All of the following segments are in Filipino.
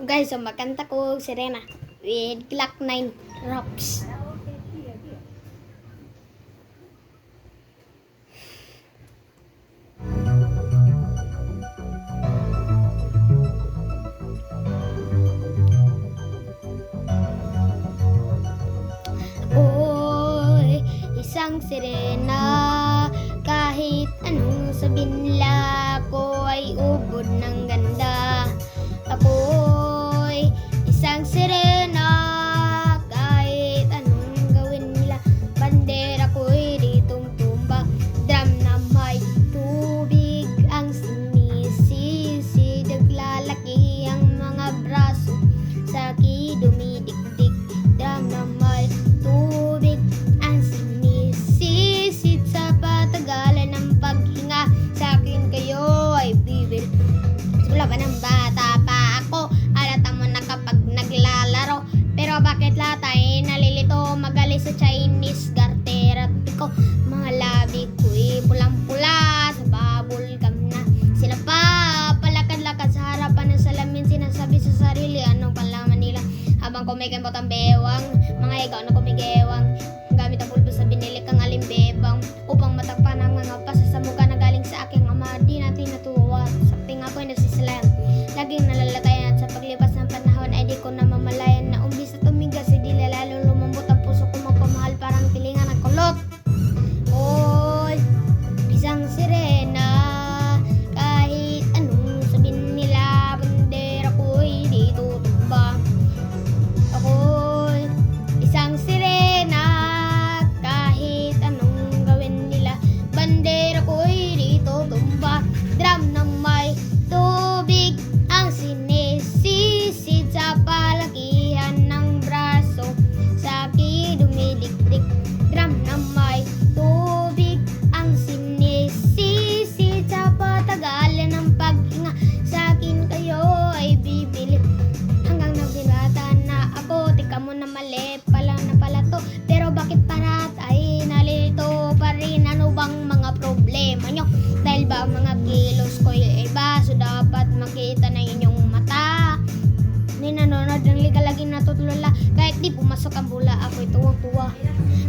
Guys, so magkanta ko Serena with Glock 9 Drops. Ako'y isang sirena, kahit anong sabihin nila, ako ay ubod ng ganda. Ako'y isang sirena, kahit anong gawin nila, bandera ko'y ditong tumba. Drum na may tubig ang sinisisi, naglalaki ang mga braso, sa'ki dumidikdik. Drum na may tubig ang sinisisid, sa patagalan ng paghinga, sa'kin kayo ay bibili. Wala pa ng bata pa ako, alata mo na kapag naglalaro. Pero bakit lahat ay nalilito, magaling sa Chinese garter at piko. Mga labi ko'y pulang-pula, sa bubble gum na sila pa palakad-lakad sa harapan ng salamin, sinasabi sa sarili anong palaman nila. Habang kumikembot ang bewang, mga ikaw na kumigewang, gamit ang pulbo sa binili kang alimbebang, upang matakpan ang mga pasasamuga na galing sa aking ama. Di natin natuwa, sakting ako'y nasisilayan, laging nalalatayan. Sa paglipas ng panahon ay di ko na mamalayan, na umbis na tumigas, hindi lalong lumambot ang puso ko, magpamahal parang pilingan ng kulot. Oy, isang sirena, kahit anong sabihin nila, bandera ko'y di tutumba. Ako'y isang sirena, kahit anong gawin nila, bandera ko'y di tutumba. Drum na may tubig ang sinisisid, sa palakihan ng braso, sa'ki dumidikdik. Drum na may tubig ang sinisisid, sa patagalan ng paghinga, sa'kin kayo ay bibili. Hanggang nagbibata na ako, tika mo na mali pala na pala to, pero bakit parat ay nalilito pa rin? Ano bang mga problema nyo? Dahil ba mga kilos ko ay iba, so dapat makita na inyong mata. Ni nanonood ng liga, laging natutulala, kahit di pumasok ang bula, ako'y tuwang-tuwa.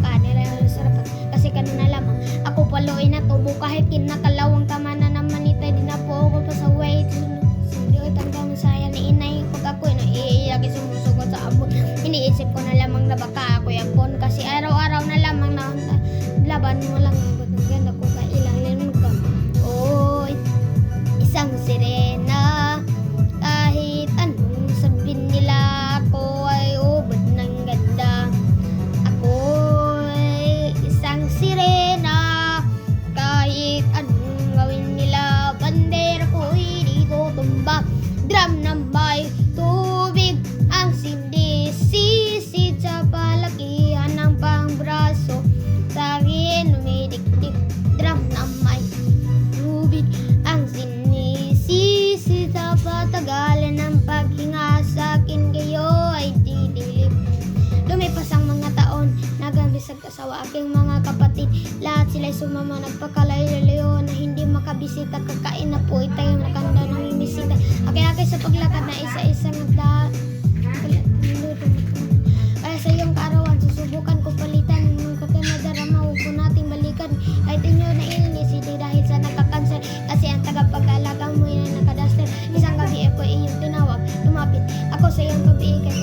Kanila yung sarapan, kasi kanina lamang ako paloy na tubo, kahit kinakalawang tama na naman itay, di na po ako pa sa weight. Hindi ko tanggang saya ni inay, pag ako'y naiiyak, sumusugot sa abot. Iniisip ko na lamang na baka ako'y ampon, kasi araw-araw na lamang na laban mo lang ang batong ganda ko, kailang linong ka. Oy, isang sirena, kahit anong sabihin nila, ako ay ubod ng ganda. Ako'y isang sirena, kahit anong gawin nila, bandera ko'y di tutumba. Drum na may tubig ang sinisisid, sa palakihan ng pangbraso, sa'kin umidikdik. Drum na may tubig ang sinisisid, sa patagalan ng paghinga, sa'kin kayo ay didilip. Lumipas ang mga taon, nagambisag kasawa aking mga kapatid, lahat sila'y sumama, nagpakalayo-layo na hindi makabisita. Kakain na po itay, nakanda ng imisita, aki-aki sa paglakad na isa-isa nagdaan. Kaya sa iyong kaarawan, susubukan ko palitan ng kakinadarama, huwag po natin balikan. Kahit inyo na ilinis, hindi dahil sa nakakanser, kasi ang tagapag-alaga mo yun ay nakadaster. Isang gabi ako iyong tinawag, lumapit ako sa iyong pag-ibig,